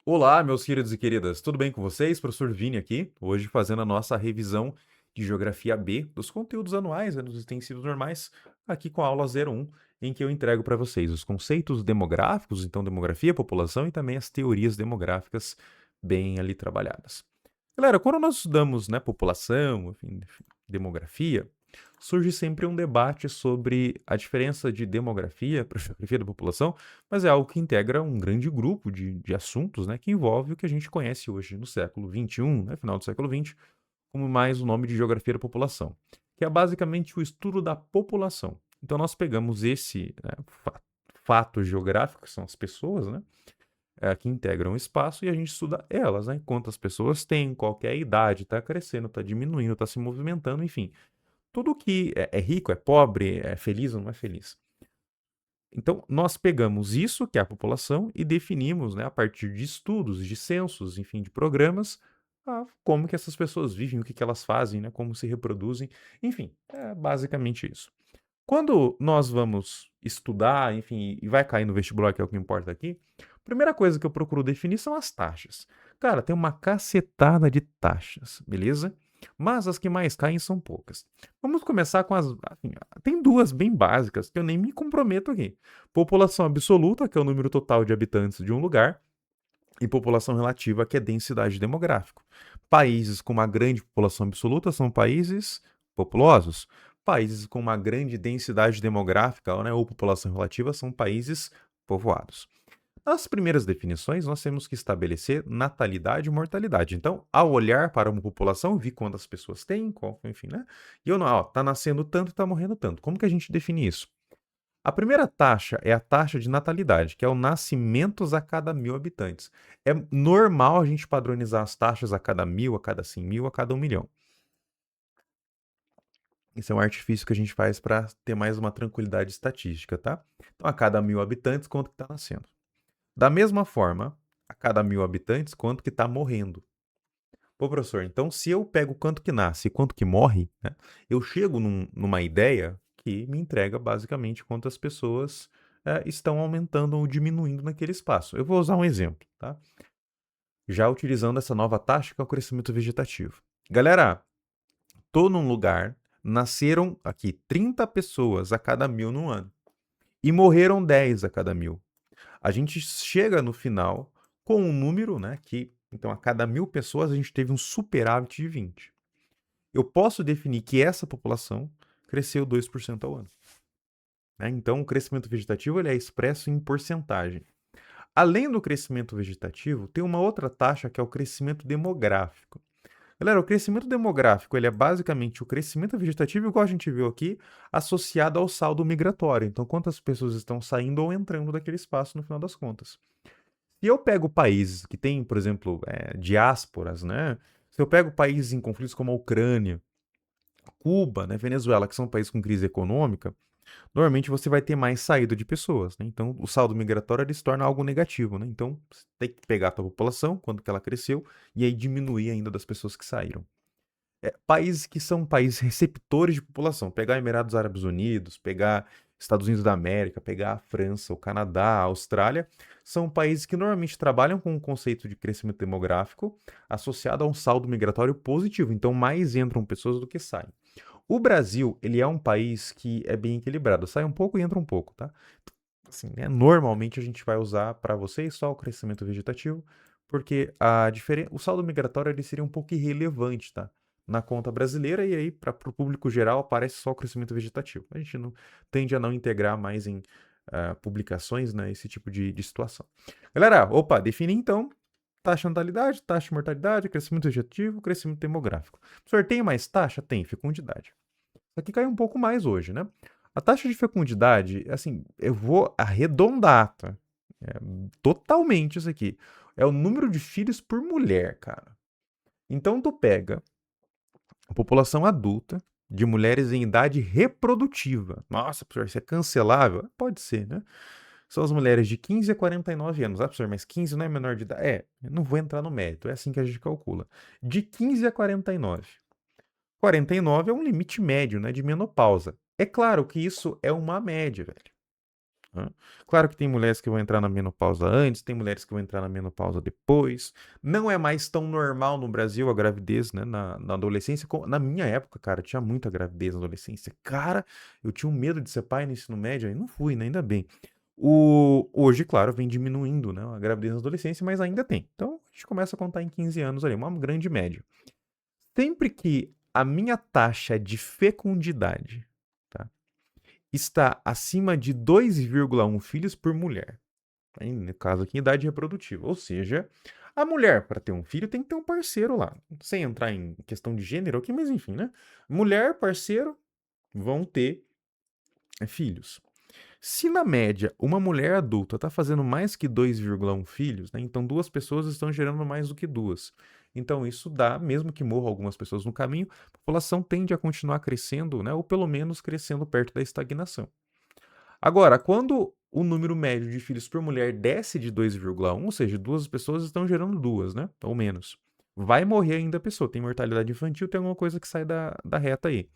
Olá, meus queridos e queridas, tudo bem com vocês? Professor Vini aqui, hoje fazendo a nossa revisão de Geografia B dos conteúdos anuais, dos extensivos normais, aqui com a aula 01, em que eu entrego para vocês os conceitos demográficos, então demografia, população e também as teorias demográficas bem ali trabalhadas. Galera, quando nós estudamos, população, enfim, demografia, surge sempre um debate sobre a diferença de demografia para a geografia da população, mas é algo que integra um grande grupo de assuntos, que envolve o que a gente conhece hoje no século XXI, final do século XX, como mais o nome de geografia da população, que é basicamente o estudo da população. Então nós pegamos esse fato geográfico, que são as pessoas, que integram o espaço, e a gente estuda elas, quantas pessoas têm, qual que é a idade, está crescendo, está diminuindo, está se movimentando, enfim. Tudo que é rico, é pobre, é feliz ou não é feliz. Então, nós pegamos isso, que é a população, e definimos, a partir de estudos, de censos, enfim, de programas, como que essas pessoas vivem, o que elas fazem, como se reproduzem, enfim, é basicamente isso. Quando nós vamos estudar, enfim, e vai cair no vestibular, que é o que importa aqui, a primeira coisa que eu procuro definir são as taxas. Cara, tem uma cacetada de taxas, beleza? Mas as que mais caem são poucas. Vamos começar com as. Assim, tem duas bem básicas que eu nem me comprometo aqui: população absoluta, que é o número total de habitantes de um lugar, e população relativa, que é densidade demográfica. Países com uma grande população absoluta são países populosos. Países com uma grande densidade demográfica, ou população relativa, são países povoados. Nas primeiras definições, nós temos que estabelecer natalidade e mortalidade. Então, ao olhar para uma população, vi quantas pessoas tem, enfim, E eu não, tá nascendo tanto e tá morrendo tanto. Como que a gente define isso? A primeira taxa é a taxa de natalidade, que é o nascimentos a cada 1.000 habitantes. É normal a gente padronizar as taxas a cada 1.000, a cada 100.000, a cada 1 milhão. Isso é um artifício que a gente faz para ter mais uma tranquilidade estatística, tá? Então, a cada 1.000 habitantes, quanto que está nascendo? Da mesma forma, a cada 1.000 habitantes, quanto que está morrendo? Pô, professor, então se eu pego quanto que nasce e quanto que morre, eu chego numa ideia que me entrega basicamente quantas pessoas estão aumentando ou diminuindo naquele espaço. Eu vou usar um exemplo, tá? Já utilizando essa nova taxa que é o crescimento vegetativo. Galera, tô num lugar, nasceram aqui 30 pessoas a cada 1.000 no ano e morreram 10 a cada 1.000. A gente chega no final com um número, que, então, a cada 1.000 pessoas a gente teve um superávit de 20. Eu posso definir que essa população cresceu 2% ao ano. Então, o crescimento vegetativo ele é expresso em porcentagem. Além do crescimento vegetativo, tem uma outra taxa que é o crescimento demográfico. Galera, o crescimento demográfico ele é basicamente o crescimento vegetativo, igual a gente viu aqui, associado ao saldo migratório. Então, quantas pessoas estão saindo ou entrando daquele espaço no final das contas. Se eu pego países que têm, por exemplo, diásporas, Se eu pego países em conflitos como a Ucrânia, Cuba, Venezuela, que são países com crise econômica, normalmente você vai ter mais saída de pessoas, Então, o saldo migratório ele se torna algo negativo, Então, você tem que pegar a tua população, quando que ela cresceu, e aí diminuir ainda das pessoas que saíram. Países que são países receptores de população, pegar Emirados Árabes Unidos, pegar Estados Unidos da América, pegar a França, o Canadá, a Austrália, são países que normalmente trabalham com o conceito de crescimento demográfico associado a um saldo migratório positivo, então mais entram pessoas do que saem. O Brasil, ele é um país que é bem equilibrado, sai um pouco e entra um pouco, tá? Assim, normalmente a gente vai usar para vocês só o crescimento vegetativo, porque o saldo migratório ele seria um pouco irrelevante, tá? Na conta brasileira, e aí, para o público geral, aparece só o crescimento vegetativo. A gente não tende a não integrar mais em publicações, esse tipo de situação. Galera, opa, define então taxa de natalidade, taxa de mortalidade, crescimento vegetativo, crescimento demográfico. Professor, tem mais taxa? Tem, fecundidade. Isso aqui caiu um pouco mais hoje, A taxa de fecundidade, assim, eu vou arredondar, tá? É, totalmente isso aqui. É o número de filhos por mulher, cara. Então tu pega a população adulta de mulheres em idade reprodutiva. Nossa, professor, isso é cancelável? Pode ser, São as mulheres de 15 a 49 anos. Ah, professor, mas 15 não é menor de idade? Eu não vou entrar no mérito, é assim que a gente calcula. De 15 a 49. 49 é um limite médio, de menopausa. É claro que isso é uma média, velho. Né? Claro que tem mulheres que vão entrar na menopausa antes, tem mulheres que vão entrar na menopausa depois. Não é mais tão normal no Brasil a gravidez, né, na adolescência. Na minha época, cara, tinha muita gravidez na adolescência. Cara, eu tinha um medo de ser pai no ensino médio, aí não fui, né, ainda bem. Hoje, claro, vem diminuindo, né, a gravidez na adolescência, mas ainda tem. Então, a gente começa a contar em 15 anos ali, uma grande média. Sempre que a minha taxa de fecundidade, tá, está acima de 2,1 filhos por mulher, no caso aqui, idade reprodutiva. Ou seja, a mulher, para ter um filho, tem que ter um parceiro lá. Sem entrar em questão de gênero aqui, mas enfim, né? Mulher, parceiro, vão ter filhos. Se na média uma mulher adulta está fazendo mais que 2,1 filhos, né, então duas pessoas estão gerando mais do que duas. Então isso dá, mesmo que morram algumas pessoas no caminho, a população tende a continuar crescendo, né, ou pelo menos crescendo perto da estagnação. Agora, quando o número médio de filhos por mulher desce de 2,1, ou seja, duas pessoas estão gerando duas, né, ou menos, vai morrer ainda a pessoa. Tem mortalidade infantil, tem alguma coisa que sai da reta aí.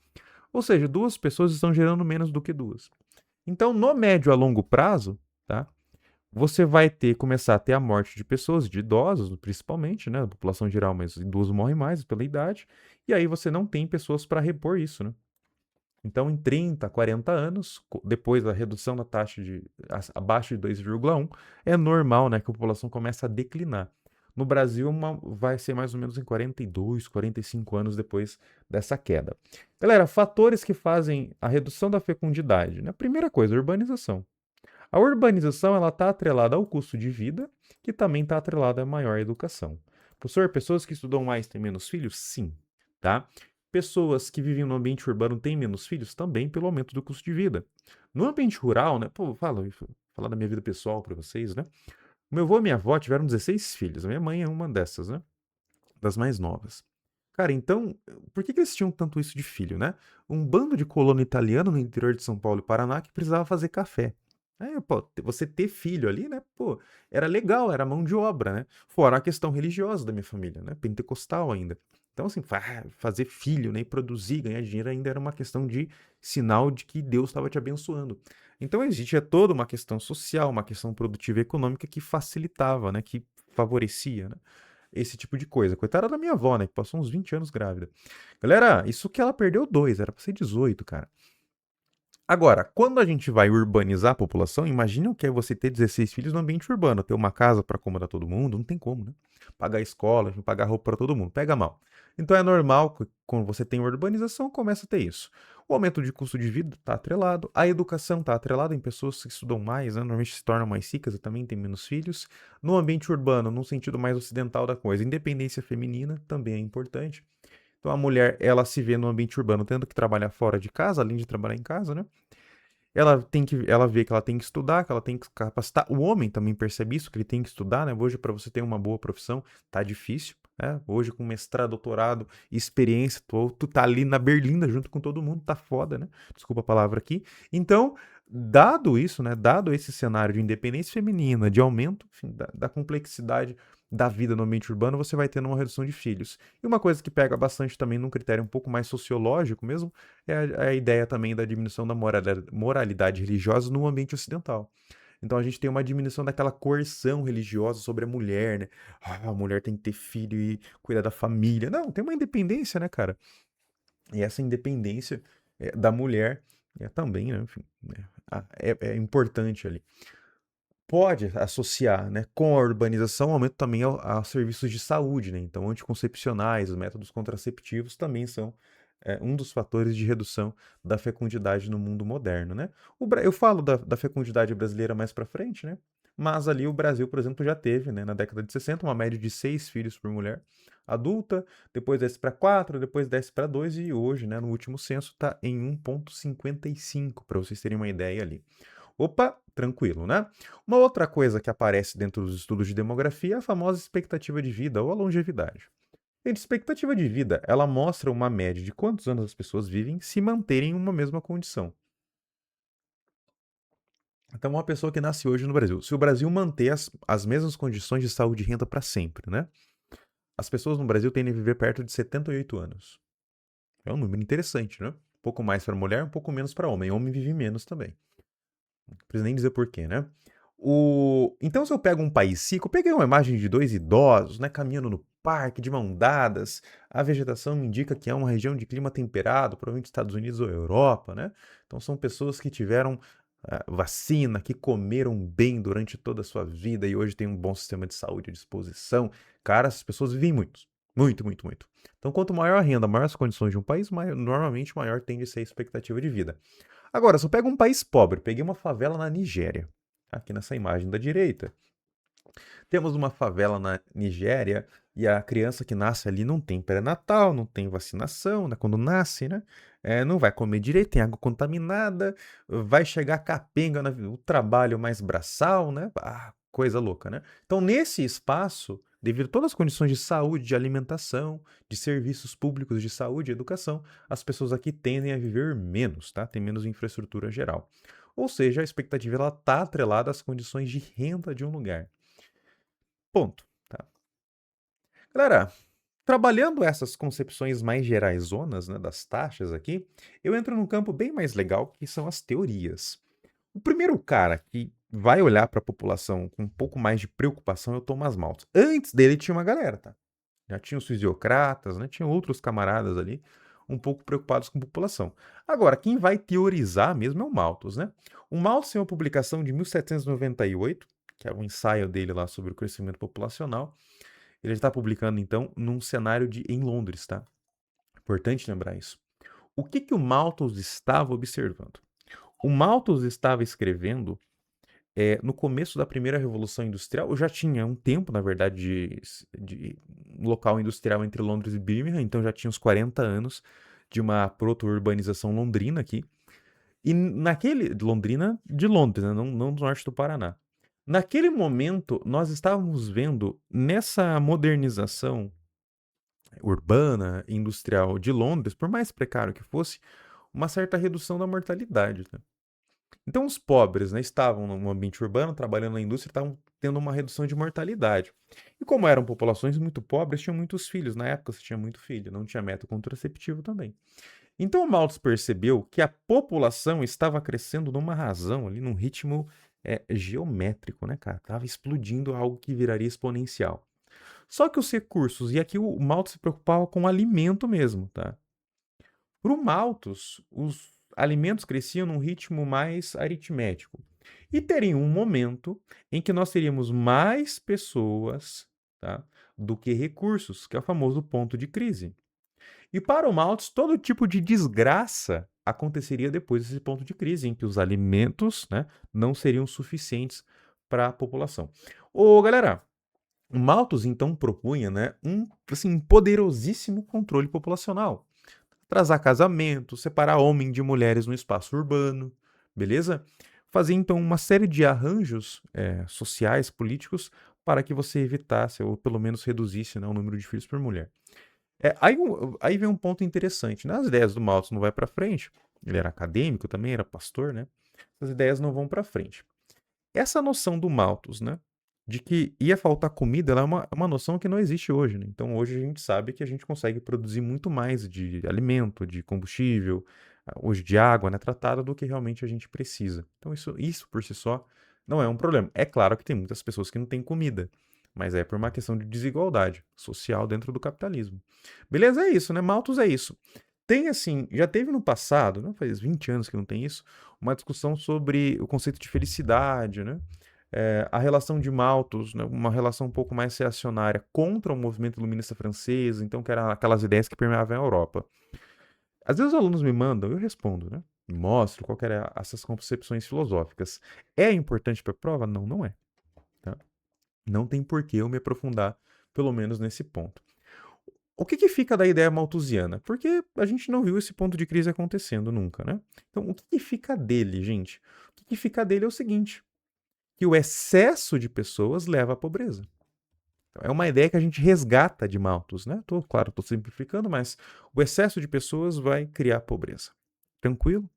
Ou seja, duas pessoas estão gerando menos do que duas. Então, no médio a longo prazo, tá? Você vai começar a ter a morte de pessoas, de idosos, principalmente, né? A população geral, mas idosos morrem mais pela idade. E aí você não tem pessoas para repor isso, né? Então, em 30, 40 anos, depois da redução da taxa de abaixo de 2,1, é normal, né, que a população comece a declinar. No Brasil, vai ser mais ou menos em 42, 45 anos depois dessa queda. Galera, fatores que fazem a redução da fecundidade, né? Primeira coisa, urbanização. A urbanização ela está atrelada ao custo de vida, que também está atrelada à maior educação. Professor, pessoas que estudam mais têm menos filhos? Sim, tá? Pessoas que vivem no ambiente urbano têm menos filhos? Também pelo aumento do custo de vida. No ambiente rural, né? Pô, falar da minha vida pessoal para vocês, né? Meu avô e minha avó tiveram 16 filhos. A minha mãe é uma dessas, né? Das mais novas. Cara, então, por que eles tinham tanto isso de filho, né? Um bando de colono italiano no interior de São Paulo e Paraná que precisava fazer café. Pô, você ter filho ali, né? Pô, era legal, era mão de obra, né? Fora a questão religiosa da minha família, né? Pentecostal ainda. Então, assim, fazer filho, né? E produzir, ganhar dinheiro ainda era uma questão de sinal de que Deus estava te abençoando. Então, existia toda uma questão social, uma questão produtiva e econômica que facilitava, né? Que favorecia, né? Esse tipo de coisa. Coitada da minha avó, né? Que passou uns 20 anos grávida. Galera, isso que ela perdeu 2, era pra ser 18, cara. Agora, quando a gente vai urbanizar a população, imagina o que é você ter 16 filhos no ambiente urbano, ter uma casa para acomodar todo mundo, não tem como, né? Pagar escola, pagar roupa para todo mundo, pega mal. Então é normal que quando você tem urbanização, começa a ter isso. O aumento de custo de vida está atrelado, a educação está atrelada em pessoas que estudam mais, né? Normalmente se tornam mais ricas e também têm menos filhos. No ambiente urbano, num sentido mais ocidental da coisa, independência feminina também é importante. Então a mulher, ela se vê no ambiente urbano tendo que trabalhar fora de casa, além de trabalhar em casa, né? Ela vê que ela tem que estudar, que ela tem que se capacitar. O homem também percebe isso, que ele tem que estudar, né? Hoje, para você ter uma boa profissão, tá difícil, né? Hoje, com mestrado, doutorado e experiência, tu tá ali na berlinda junto com todo mundo, tá foda, né? Desculpa a palavra aqui. Então, dado isso, né? Dado esse cenário de independência feminina, de aumento, enfim, da complexidade da vida no ambiente urbano, você vai tendo uma redução de filhos. E uma coisa que pega bastante também num critério um pouco mais sociológico mesmo, é a ideia também da diminuição da moralidade religiosa no ambiente ocidental. Então a gente tem uma diminuição daquela coerção religiosa sobre a mulher, né? Ah, a mulher tem que ter filho e cuidar da família. Não, tem uma independência, né, cara? E essa independência da mulher também, né, enfim, né, é importante ali. Pode associar, né, com a urbanização, aumento também a serviços de saúde, né? Então, anticoncepcionais, os métodos contraceptivos também são um dos fatores de redução da fecundidade no mundo moderno, né? Eu falo da fecundidade brasileira mais para frente, né? Mas ali o Brasil, por exemplo, já teve, né, na década de 60, uma média de 6 filhos por mulher adulta, depois desce para 4, depois desce para 2 e hoje, né, no último censo, está em 1,55, para vocês terem uma ideia ali. Opa, tranquilo, né? Uma outra coisa que aparece dentro dos estudos de demografia é a famosa expectativa de vida ou a longevidade. Gente, expectativa de vida, ela mostra uma média de quantos anos as pessoas vivem se manterem em uma mesma condição. Então, uma pessoa que nasce hoje no Brasil, se o Brasil manter as mesmas condições de saúde e renda para sempre, né? As pessoas no Brasil tendem a viver perto de 78 anos. É um número interessante, né? Um pouco mais para mulher, um pouco menos para homem. Homem vive menos também. Não preciso nem dizer porquê, né? Então, se eu pego um país seco, eu peguei uma imagem de dois idosos, né, caminhando no parque, de mão dadas. A vegetação me indica que é uma região de clima temperado, provavelmente Estados Unidos ou Europa, né? Então, são pessoas que tiveram vacina, que comeram bem durante toda a sua vida e hoje têm um bom sistema de saúde à disposição. Cara, essas pessoas vivem muito. Muito, muito, muito. Então, quanto maior a renda, maior as condições de um país, normalmente maior tende a ser a expectativa de vida. Agora, se eu pego um país pobre, peguei uma favela na Nigéria, aqui nessa imagem da direita. Temos uma favela na Nigéria e a criança que nasce ali não tem pré-natal, não tem vacinação, né? Quando nasce, né? Não vai comer direito, tem água contaminada, vai chegar capenga no trabalho mais braçal, né? Coisa louca, né? Então, nesse espaço, devido a todas as condições de saúde, de alimentação, de serviços públicos de saúde e educação, as pessoas aqui tendem a viver menos, tá? Tem menos infraestrutura geral. Ou seja, a expectativa está atrelada às condições de renda de um lugar. Ponto. Tá? Galera, trabalhando essas concepções mais geraizonas, né, das taxas aqui, eu entro num campo bem mais legal, que são as teorias. O primeiro cara que vai olhar para a população com um pouco mais de preocupação é o Thomas Malthus. Antes dele tinha uma galera, tá? Já tinha os fisiocratas, né? Tinha outros camaradas ali um pouco preocupados com a população. Agora, quem vai teorizar mesmo é o Malthus, né? O Malthus tem uma publicação de 1798, que é um ensaio dele lá sobre o crescimento populacional. Ele está publicando, então, num cenário em Londres, tá? Importante lembrar isso. O que o Malthus estava observando? O Malthus estava escrevendo no começo da primeira Revolução Industrial. Já tinha um tempo, na verdade, de local industrial entre Londres e Birmingham, então já tinha uns 40 anos de uma proto-urbanização londrina aqui. E Londrina de Londres, né? Não do norte do Paraná. Naquele momento, nós estávamos vendo nessa modernização urbana, industrial de Londres, por mais precário que fosse, uma certa redução da mortalidade. Né? Então, os pobres, né, estavam no ambiente urbano, trabalhando na indústria, estavam tendo uma redução de mortalidade. E como eram populações muito pobres, tinham muitos filhos. Na época, se tinha muito filho, não tinha método contraceptivo também. Então, o Malthus percebeu que a população estava crescendo numa razão, ali, num ritmo geométrico, né, cara? Estava explodindo algo que viraria exponencial. Só que os recursos, e aqui o Malthus se preocupava com o alimento mesmo, tá? Para o Malthus, os alimentos cresciam num ritmo mais aritmético. E teria um momento em que nós teríamos mais pessoas, tá, do que recursos, que é o famoso ponto de crise. E para o Malthus, todo tipo de desgraça aconteceria depois desse ponto de crise, em que os alimentos, né, não seriam suficientes para a população. Ô, galera, o Malthus então propunha, né, um assim, poderosíssimo controle populacional. Atrasar casamento, separar homem de mulheres no espaço urbano, beleza? Fazer então uma série de arranjos sociais, políticos, para que você evitasse, ou pelo menos reduzisse, né, o número de filhos por mulher. Aí vem um ponto interessante. Né? As ideias do Malthus não vai para frente. Ele era acadêmico também, era pastor, né? As ideias não vão para frente. Essa noção do Malthus, né? De que ia faltar comida, ela é uma noção que não existe hoje. Né? Então, hoje a gente sabe que a gente consegue produzir muito mais de alimento, de combustível, hoje de água, né? Tratada do que realmente a gente precisa. Então, isso por si só não é um problema. É claro que tem muitas pessoas que não têm comida, mas é por uma questão de desigualdade social dentro do capitalismo. Beleza? É isso, né? Malthus é isso. Tem assim, já teve no passado, né? Faz 20 anos que não tem isso, uma discussão sobre o conceito de felicidade, né? A relação de Malthus, né, uma relação um pouco mais reacionária contra o movimento iluminista francês, então que eram aquelas ideias que permeavam a Europa. Às vezes os alunos me mandam, eu respondo, né? Mostro qual que era essas concepções filosóficas. É importante para a prova? Não, não é. Tá? Não tem por que eu me aprofundar, pelo menos nesse ponto. O que fica da ideia malthusiana? Porque a gente não viu esse ponto de crise acontecendo nunca, né? Então, o que fica dele, gente? O que fica dele é o seguinte, que o excesso de pessoas leva à pobreza. Então, é uma ideia que a gente resgata de Malthus, né? Claro, estou simplificando, mas o excesso de pessoas vai criar pobreza. Tranquilo?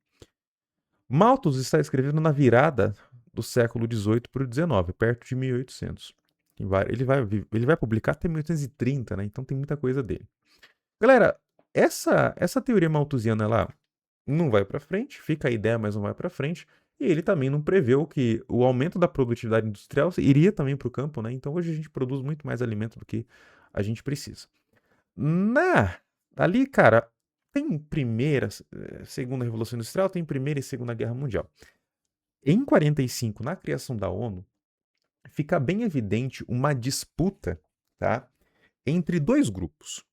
Malthus está escrevendo na virada do século XVIII para o XIX, perto de 1800. Ele vai publicar até 1830, né? Então tem muita coisa dele. Galera, essa teoria malthusiana, ela não vai para frente, fica a ideia, mas não vai para frente. E ele também não preveu que o aumento da produtividade industrial iria também para o campo, né? Então hoje a gente produz muito mais alimento do que a gente precisa. Na, ali, cara, tem primeira, segunda Revolução Industrial, tem primeira e segunda Guerra Mundial. Em 45, na criação da ONU, fica bem evidente uma disputa, tá, entre dois grupos.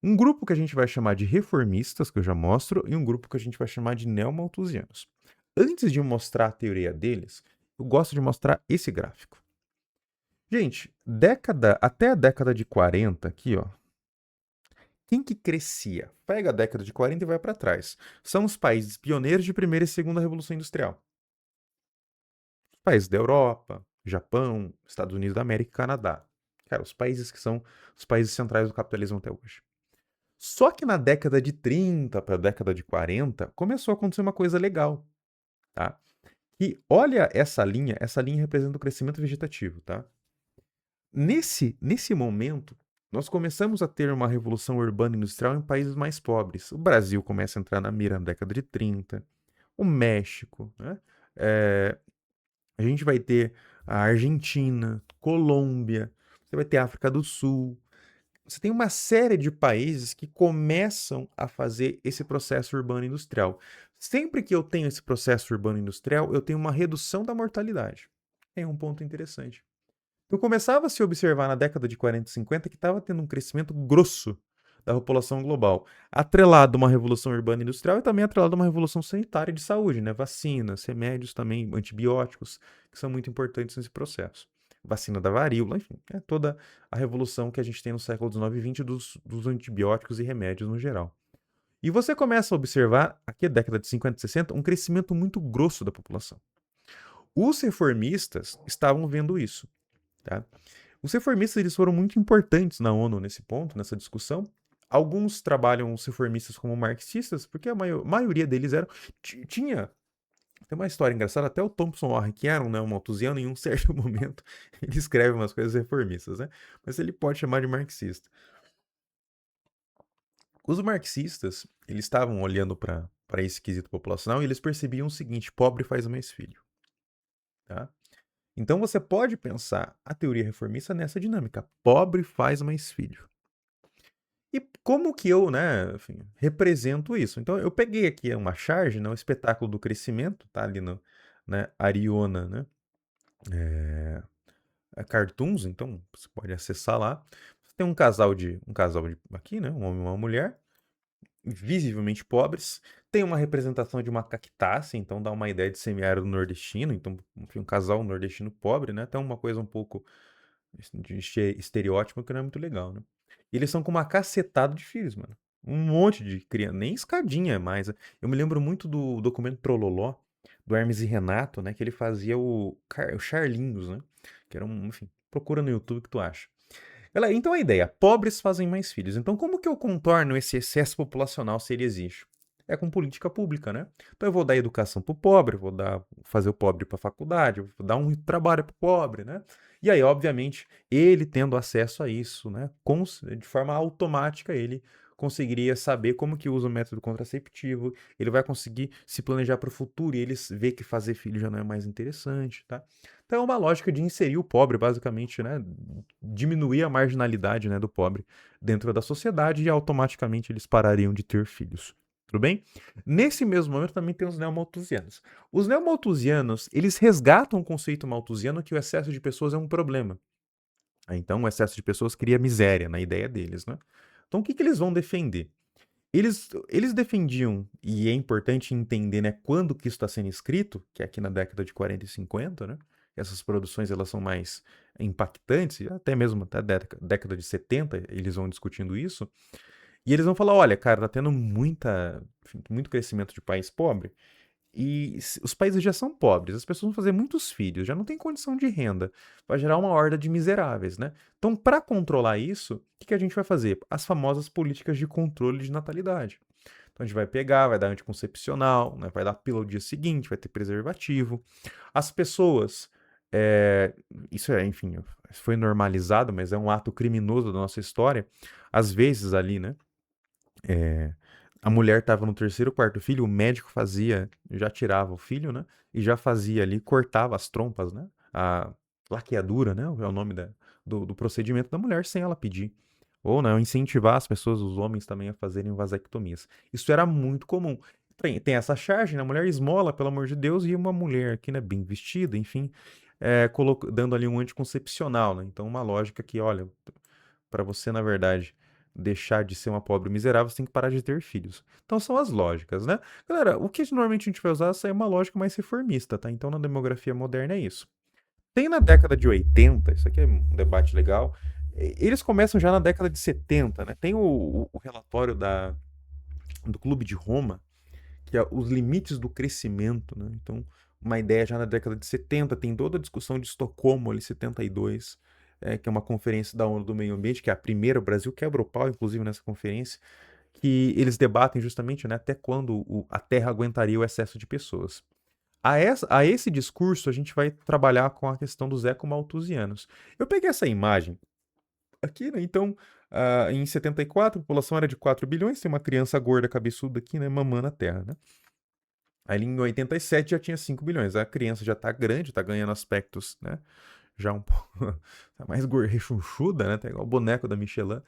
Um grupo que a gente vai chamar de reformistas, que eu já mostro, e um grupo que a gente vai chamar de neomalthusianos. Antes de mostrar a teoria deles, eu gosto de mostrar esse gráfico. Gente, até a década de 40, aqui, ó, quem que crescia? Pega a década de 40 e vai para trás. São os países pioneiros de primeira e segunda Revolução Industrial. Os países da Europa, Japão, Estados Unidos da América e Canadá. Cara, os países que são os países centrais do capitalismo até hoje. Só que na década de 30 para a década de 40, começou a acontecer uma coisa legal, tá? E olha essa linha representa o crescimento vegetativo, tá? Nesse momento, nós começamos a ter uma revolução urbana industrial em países mais pobres. O Brasil começa a entrar na mira na década de 30, o México, né? A gente vai ter a Argentina, Colômbia, você vai ter a África do Sul. Você tem uma série de países que começam a fazer esse processo urbano industrial. Sempre que eu tenho esse processo urbano industrial, eu tenho uma redução da mortalidade. É um ponto interessante. Então começava a se observar na década de 40 e 50 que estava tendo um crescimento grosso da população global, atrelado a uma revolução urbana industrial e também atrelado a uma revolução sanitária de saúde, né? Vacinas, remédios também, antibióticos, que são muito importantes nesse processo. Vacina da varíola, enfim, é toda a revolução que a gente tem no século XIX e XX dos antibióticos e remédios no geral. E você começa a observar, aqui na década de 50 e 60, um crescimento muito grosso da população. Os reformistas estavam vendo isso, tá? Os reformistas eles foram muito importantes na ONU nesse ponto, nessa discussão. Alguns trabalham os reformistas como marxistas, porque a maioria deles eram. Tinha. Tem uma história engraçada, até o Thompson Warren, que era um malthusiano, em um certo momento, ele escreve umas coisas reformistas, né? Mas ele pode chamar de marxista. Os marxistas, eles estavam olhando para esse quesito populacional e eles percebiam o seguinte: pobre faz mais filho. Tá? Então você pode pensar a teoria reformista nessa dinâmica: pobre faz mais filho. E como que eu, né, enfim, represento isso? Então eu peguei aqui uma charge, né, um espetáculo do crescimento, tá ali no, né, Ariona, né, Cartoons, então você pode acessar lá. Você tem um casal de aqui, né, um homem e uma mulher, visivelmente pobres. Tem uma representação de uma cactácea, então dá uma ideia de semiárido nordestino, então enfim, um casal nordestino pobre, né, até uma coisa um pouco de estereótipo que não é muito legal, né? E eles são com uma cacetada de filhos, mano. Um monte de criança, nem escadinha mais. Eu me lembro muito do documento Trololó, do Hermes e Renato, né? Que ele fazia o Charlinhos, né? Que era um, enfim, procura no YouTube que tu acha. Então a ideia, pobres fazem mais filhos. Então como que eu contorno esse excesso populacional se ele existe? É com política pública, né? Então eu vou dar educação pro pobre, fazer o pobre para faculdade, vou dar um trabalho pro pobre, né? E aí, obviamente, ele tendo acesso a isso, né, de forma automática, ele conseguiria saber como que usa o método contraceptivo, ele vai conseguir se planejar para o futuro e ele vê que fazer filho já não é mais interessante, tá? Então é uma lógica de inserir o pobre, basicamente, né, diminuir a marginalidade, né, do pobre dentro da sociedade e automaticamente eles parariam de ter filhos. Tudo bem? Nesse mesmo momento também tem os neomalthusianos. Os neomalthusianos, eles resgatam o conceito malthusiano que o excesso de pessoas é um problema. Então, o excesso de pessoas cria miséria na ideia deles, né? Então, o que eles vão defender? Eles defendiam, e é importante entender, né, quando que isso está sendo escrito, que é aqui na década de 40 e 50, né? Essas produções elas são mais impactantes, e até mesmo até a década de 70 eles vão discutindo isso. E eles vão falar, olha, cara, tá tendo enfim, muito crescimento de país pobre, e os países já são pobres, as pessoas vão fazer muitos filhos, já não tem condição de renda, vai gerar uma horda de miseráveis, né? Então, para controlar isso, o que a gente vai fazer? As famosas políticas de controle de natalidade. Então, a gente vai pegar, vai dar anticoncepcional, né? Vai dar pílula no dia seguinte, vai ter preservativo. As pessoas, isso enfim, foi normalizado, mas é um ato criminoso da nossa história. Às vezes ali, né? a mulher estava no terceiro, quarto filho, o médico fazia, já tirava o filho, né? E já fazia ali, cortava as trompas, né? A laqueadura, né? É o nome do procedimento da mulher sem ela pedir. Ou não, incentivar as pessoas, os homens também a fazerem vasectomias. Isso era muito comum. Tem essa charge, né? A mulher esmola, pelo amor de Deus, e uma mulher aqui, né, bem vestida, enfim, dando ali um anticoncepcional, né? Então, uma lógica que, olha, para você, na verdade, deixar de ser uma pobre miserável, você tem que parar de ter filhos. Então, são as lógicas, né? Galera, o que normalmente a gente vai usar é uma lógica mais reformista, tá? Então, na demografia moderna é isso. Tem na década de 80, isso aqui é um debate legal, eles começam já na década de 70, né? Tem o relatório do Clube de Roma, que é os limites do crescimento, né? Então, uma ideia já na década de 70, tem toda a discussão de Estocolmo, ali, 72, que é uma conferência da ONU do Meio Ambiente, que é a primeira, o Brasil quebra o pau, inclusive, nessa conferência, que eles debatem justamente, né, até quando a Terra aguentaria o excesso de pessoas. A esse discurso, a gente vai trabalhar com a questão dos ecomalthusianos. Eu peguei essa imagem aqui, né? Então, em 74, a população era de 4 bilhões, tem uma criança gorda, cabeçuda aqui, né, mamando a terra, né? Aí em 87 já tinha 5 bilhões. A criança já tá grande, tá ganhando aspectos, né? Já um pouco tá mais rechonchuda, né? Tá igual o boneco da Michelin.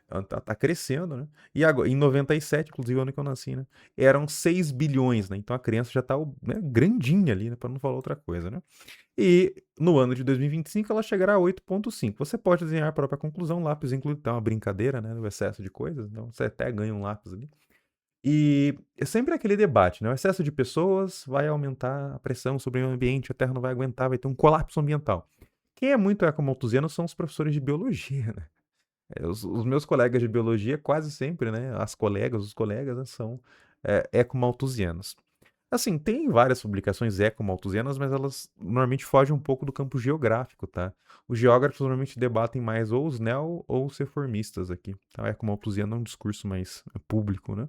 Ela tá crescendo, né? E agora, em 97, inclusive, o ano que eu nasci, né? Eram 6 bilhões, né? Então a criança já tá, né, grandinha ali, né? Pra não falar outra coisa, né? E no ano de 2025 ela chegará a 8,5. Você pode desenhar a própria conclusão, o lápis inclui tá uma brincadeira, né? O excesso de coisas, então você até ganha um lápis ali. E é sempre aquele debate, né? O excesso de pessoas vai aumentar a pressão sobre o ambiente, a Terra não vai aguentar, vai ter um colapso ambiental. Quem é muito ecomalthusiano são os professores de biologia, né? Os meus colegas de biologia, quase sempre, né? As colegas, os colegas, né, são ecomalthusianos. Assim, tem várias publicações ecomalthusianas, mas elas normalmente fogem um pouco do campo geográfico, tá? Os geógrafos normalmente debatem mais ou os neo ou os reformistas aqui. Tá? O ecomalthusiano é um discurso mais público, né?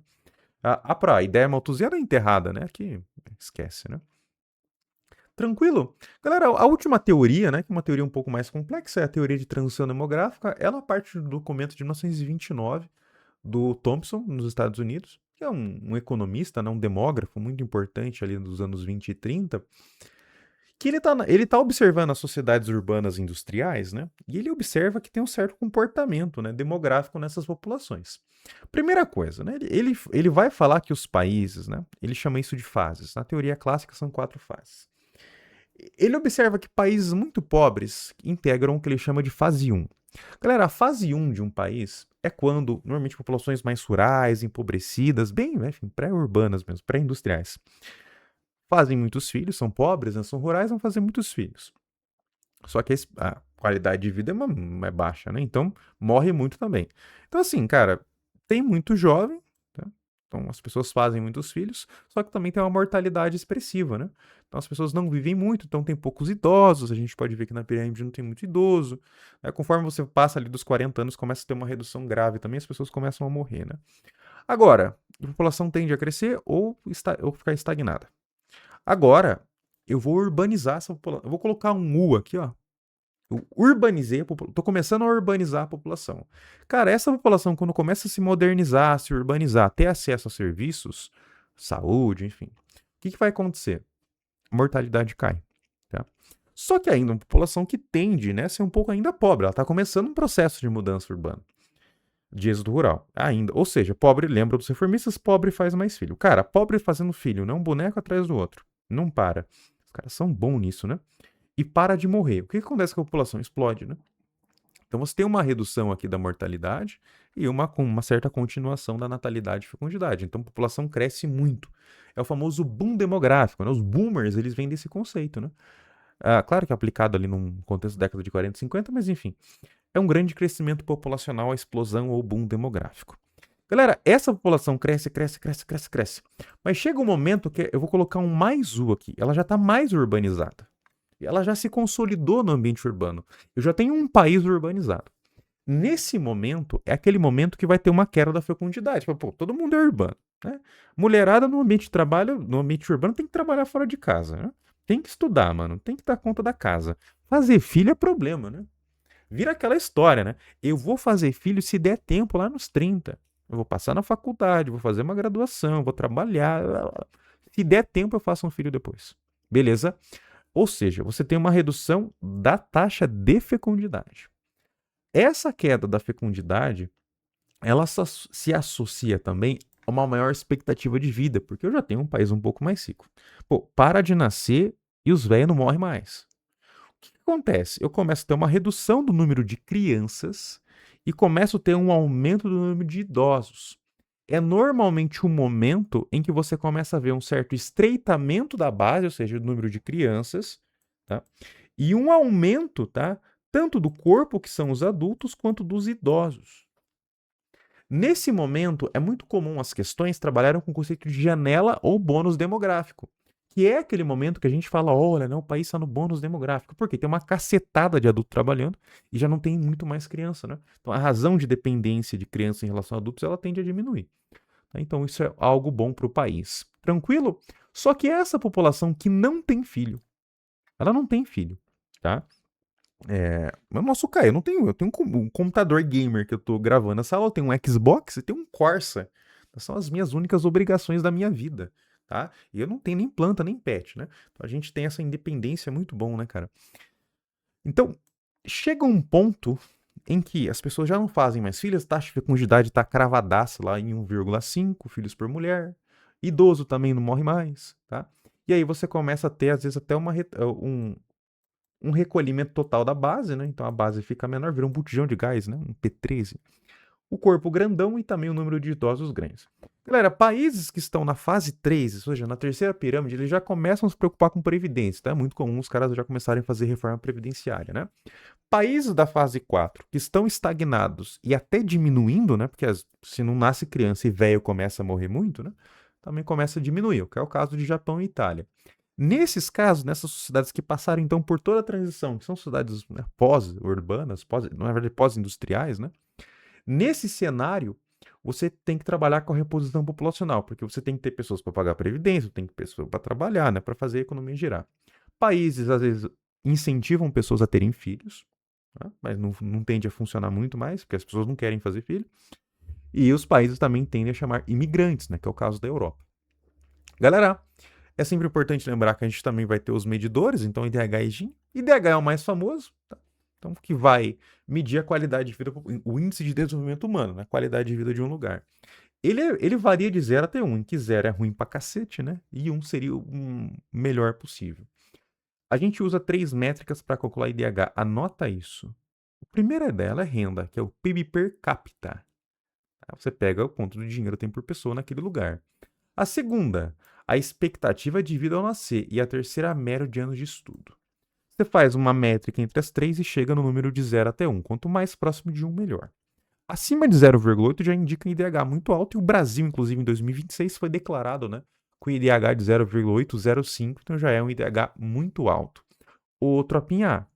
A ideia malthusiana é enterrada, né? Aqui, esquece, né? Tranquilo? Galera, a última teoria, né, que é uma teoria um pouco mais complexa, é a teoria de transição demográfica. Ela parte do documento de 1929 do Thompson, nos Estados Unidos, que é um economista, né, um demógrafo muito importante ali dos anos 20 e 30, que ele tá observando as sociedades urbanas industriais, né, e ele observa que tem um certo comportamento, né, demográfico nessas populações. Primeira coisa, né, ele vai falar que os países, né, ele chama isso de fases. Na teoria clássica são 4 fases. Ele observa que países muito pobres integram o que ele chama de fase 1. Galera, a fase 1 de um país é quando, normalmente, populações mais rurais, empobrecidas, bem, enfim, pré-urbanas mesmo, pré-industriais, fazem muitos filhos, são pobres, né, são rurais, vão fazer muitos filhos. Só que a qualidade de vida é baixa, né? Então, morre muito também. Então, assim, cara, tem muito jovem, tá? Então, as pessoas fazem muitos filhos, só que também tem uma mortalidade expressiva, né? Então, as pessoas não vivem muito, então tem poucos idosos, a gente pode ver que na pirâmide não tem muito idoso. Né? Conforme você passa ali dos 40 anos, começa a ter uma redução grave também, as pessoas começam a morrer, né? Agora, a população tende a crescer ou ficar estagnada. Agora, eu vou urbanizar essa população. Eu vou colocar um U aqui, ó. Eu urbanizei a população. Tô começando a urbanizar a população. Cara, essa população, quando começa a se modernizar, a se urbanizar, ter acesso a serviços, saúde, enfim, o que vai acontecer? A mortalidade cai. Tá? Só que ainda é uma população que tende, né, a ser um pouco ainda pobre. Ela está começando um processo de mudança urbana, de êxodo rural. Ainda. Ou seja, pobre, lembra dos reformistas, pobre faz mais filho. Cara, pobre fazendo filho, não um boneco atrás do outro. Não para. Os caras são bons nisso, né? E para de morrer. O que acontece com a população? Explode, né? Então você tem uma redução aqui da mortalidade e uma certa continuação da natalidade e fecundidade. Então a população cresce muito. É o famoso boom demográfico, né? Os boomers, eles vêm desse conceito, né? Claro que é aplicado ali num contexto da década de 40 e 50, mas enfim. É um grande crescimento populacional, a explosão ou boom demográfico. Galera, essa população cresce, cresce, cresce, cresce, cresce. Mas chega um momento que eu vou colocar um mais U aqui. Ela já está mais urbanizada. Ela já se consolidou no ambiente urbano. Eu já tenho um país urbanizado. Nesse momento, é aquele momento que vai ter uma queda da fecundidade. Pô, todo mundo é urbano. Né? Mulherada no ambiente de trabalho, no ambiente urbano, tem que trabalhar fora de casa. Né? Tem que estudar, mano. Tem que dar conta da casa. Fazer filho é problema, né? Vira aquela história, né? Eu vou fazer filho se der tempo lá nos 30. eu vou passar na faculdade, vou fazer uma graduação, vou trabalhar. Se der tempo, eu faço um filho depois. Beleza? Ou seja, você tem uma redução da taxa de fecundidade. Essa queda da fecundidade, ela se associa também a uma maior expectativa de vida, porque eu já tenho um país um pouco mais rico. Pô, para de nascer e os velhos não morrem mais. O que acontece? Eu começo a ter uma redução do número de crianças e começo a ter um aumento do número de idosos. É normalmente o momento em que você começa a ver um certo estreitamento da base, ou seja, do número de crianças, tá? E um aumento, tá? Tanto do corpo, que são os adultos, quanto dos idosos. Nesse momento, é muito comum as questões trabalharem com o conceito de janela ou bônus demográfico, que é aquele momento que a gente fala, olha, né, o país está no bônus demográfico, porque tem uma cacetada de adulto trabalhando e já não tem muito mais criança, né? Então a razão de dependência de criança em relação a adultos, ela tende a diminuir. Tá? Então isso é algo bom para o país. Tranquilo? Só que essa população que não tem filho, ela não tem filho, tá? Nossa, Caio, eu tenho um computador gamer que eu tô gravando essa aula, eu tenho um Xbox e tenho um Corsa. São as minhas únicas obrigações da minha vida, tá? E eu não tenho nem planta, nem pet, né? Então a gente tem essa independência muito bom, né, cara? Então, chega um ponto em que as pessoas já não fazem mais filhos, a taxa de fecundidade tá cravadaça lá em 1,5 filhos por mulher. Idoso também não morre mais, tá? E aí você começa a ter, às vezes, até um recolhimento total da base, né? Então a base fica menor, vira um botijão de gás, né? Um P13. O corpo grandão e também o número de idosos grandes. Galera, países que estão na fase 3, ou seja, na terceira pirâmide, eles já começam a se preocupar com previdência, tá? É muito comum os caras já começarem a fazer reforma previdenciária, né? Países da fase 4 que estão estagnados e até diminuindo, né? Porque se não nasce criança e velho começa a morrer muito, né? Também começa a diminuir, que é o caso de Japão e Itália. Nesses casos, nessas sociedades que passaram então por toda a transição, que são sociedades, né, pós-urbanas, na verdade pós-industriais, né? Nesse cenário, você tem que trabalhar com a reposição populacional, porque você tem que ter pessoas para pagar a previdência, tem que ter pessoas para trabalhar, né, para fazer a economia girar. Países, às vezes, incentivam pessoas a terem filhos, tá? Mas não tende a funcionar muito mais, porque as pessoas não querem fazer filho. E os países também tendem a chamar imigrantes, né, que é o caso da Europa. Galera, é sempre importante lembrar que a gente também vai ter os medidores, então IDH e Gini. IDH é o mais famoso, tá? Então, que vai medir a qualidade de vida, o índice de desenvolvimento humano, né? Qualidade de vida de um lugar. Ele varia de 0 até 1, em que 0 é ruim pra cacete, né? E 1 seria o melhor possível. A gente usa 3 métricas para calcular IDH. Anota isso. A primeira dela é renda, que é o PIB per capita. Você pega o quanto de dinheiro tem por pessoa naquele lugar. A segunda, a expectativa de vida ao nascer. E a terceira, a média de anos de estudo. Você faz uma métrica entre as três e chega no número de 0 até 1. Quanto mais próximo de 1, melhor. Acima de 0,8 já indica um IDH muito alto. E o Brasil, inclusive, em 2026 foi declarado, né, com IDH de 0,805. Então já é um IDH muito alto. O Tropinha,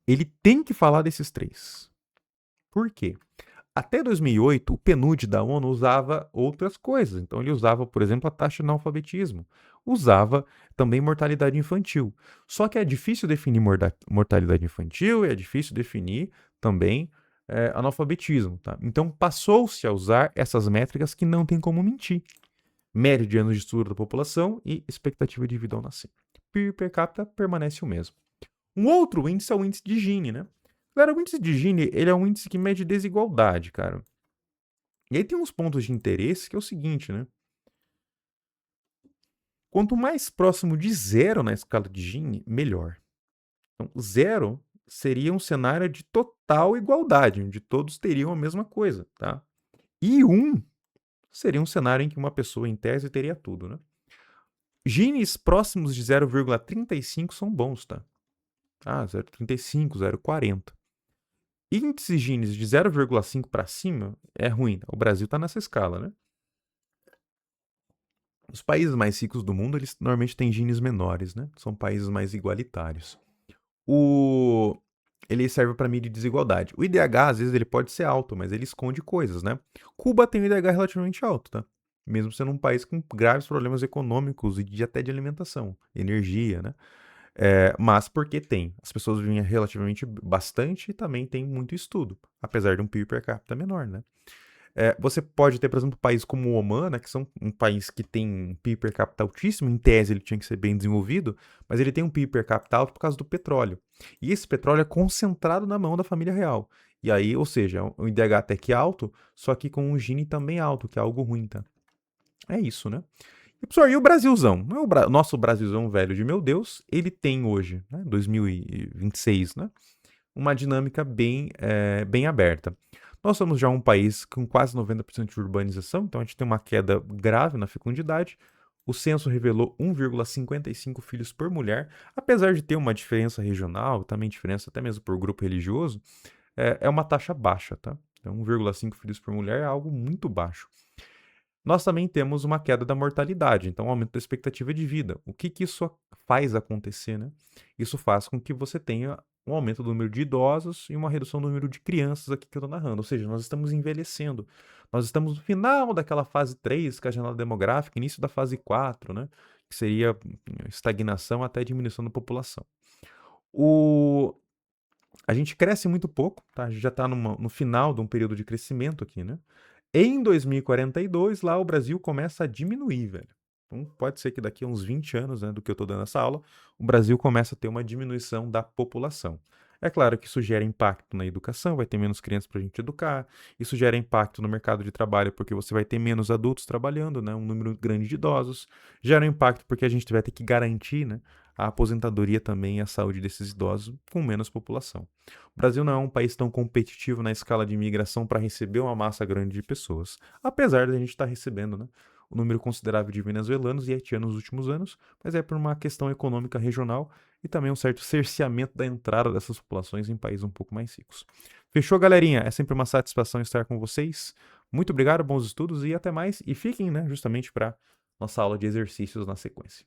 ele tem que falar desses três. Por quê? Até 2008, o PNUD da ONU usava outras coisas. Então, ele usava, por exemplo, a taxa de analfabetismo. Usava também mortalidade infantil. Só que é difícil definir mortalidade infantil e é difícil definir também analfabetismo. Tá? Então, passou-se a usar essas métricas que não tem como mentir. Média de anos de estudo da população e expectativa de vida ao nascer. PIB per capita permanece o mesmo. Um outro índice é o índice de Gini, né? Galera, o índice de Gini, ele é um índice que mede desigualdade, cara. E aí tem uns pontos de interesse que é o seguinte, né? Quanto mais próximo de 0 na escala de Gini, melhor. Então, 0 seria um cenário de total igualdade, onde todos teriam a mesma coisa, tá? E 1 seria um cenário em que uma pessoa, em tese, teria tudo, né? Ginis próximos de 0,35 são bons, tá? 0,35, 0,40. Índices Gini de 0,5 para cima é ruim. O Brasil está nessa escala, né? Os países mais ricos do mundo, eles normalmente têm Ginis menores, né? São países mais igualitários. Ele serve para medir desigualdade. O IDH, às vezes, ele pode ser alto, mas ele esconde coisas, né? Cuba tem um IDH relativamente alto, tá? Mesmo sendo um país com graves problemas econômicos e até de alimentação, energia, né? Mas porque tem. As pessoas vivem relativamente bastante e também tem muito estudo, apesar de um PIB per capita menor, né? Você pode ter, por exemplo, países como o Omã, né, que são um país que tem um PIB per capita altíssimo, em tese ele tinha que ser bem desenvolvido, mas ele tem um PIB per capita alto por causa do petróleo. E esse petróleo é concentrado na mão da família real. E aí, ou seja, um IDH até que alto, só que com um Gini também alto, que é algo ruim, tá? É isso, né? E, professor, e o Brasilzão? Nosso Brasilzão velho de meu Deus, ele tem hoje, né, 2026, né, uma dinâmica bem aberta. Nós somos já um país com quase 90% de urbanização, então a gente tem uma queda grave na fecundidade. O censo revelou 1,55 filhos por mulher, apesar de ter uma diferença regional, também diferença até mesmo por grupo religioso, é uma taxa baixa, tá? Então, 1,5 filhos por mulher é algo muito baixo. Nós também temos uma queda da mortalidade, então aumento da expectativa de vida. O que que isso faz acontecer, né? Isso faz com que você tenha um aumento do número de idosos e uma redução do número de crianças aqui que eu estou narrando. Ou seja, nós estamos envelhecendo. Nós estamos no final daquela fase 3, que é a janela demográfica, início da fase 4, né? Que seria estagnação até diminuição da população. A gente cresce muito pouco, tá? A gente já está no final de um período de crescimento aqui, né? Em 2042, lá o Brasil começa a diminuir, velho. Então, pode ser que daqui a uns 20 anos, né, do que eu estou dando essa aula, o Brasil começa a ter uma diminuição da população. É claro que isso gera impacto na educação, vai ter menos crianças para a gente educar, isso gera impacto no mercado de trabalho, porque você vai ter menos adultos trabalhando, né, um número grande de idosos, gera um impacto porque a gente vai ter que garantir, né, a aposentadoria também e a saúde desses idosos com menos população. O Brasil não é um país tão competitivo na escala de imigração para receber uma massa grande de pessoas, apesar de a gente estar recebendo, né, um número considerável de venezuelanos e haitianos nos últimos anos, mas é por uma questão econômica regional e também um certo cerceamento da entrada dessas populações em países um pouco mais ricos. Fechou, galerinha? É sempre uma satisfação estar com vocês. Muito obrigado, bons estudos e até mais. E fiquem, né, justamente para nossa aula de exercícios na sequência.